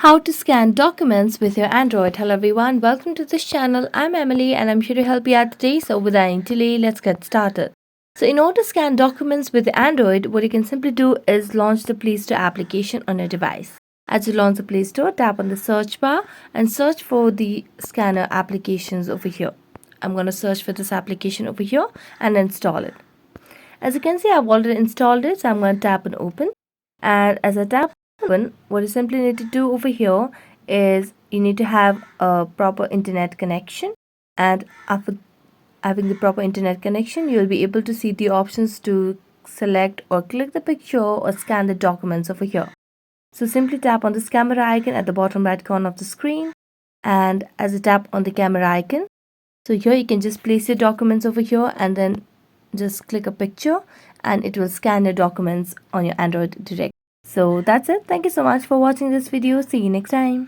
How to scan documents with your Android. Hello everyone, welcome to this channel. I'm Emily and I'm here to help you out today. So without any delay, let's get started. So in order to scan documents with Android, what you can simply do is launch the Play Store application on your device. As you launch the Play Store, tap on the search bar and search for the scanner applications over here. I'm going to search for this application over here and install it. As you can see, I've already installed it, so I'm going to tap on open. And as I tap open, what you simply need to do over here is you need to have a proper internet connection. And after having the proper internet connection, you'll be able to see the options to select or click the picture or scan the documents over here. So simply tap on this camera icon at the bottom right corner of the screen. And as you tap on the camera icon, so here you can just place your documents over here and then just click a picture and it will scan your documents on your Android direct. So that's it. Thank you so much for watching this video. See you next time.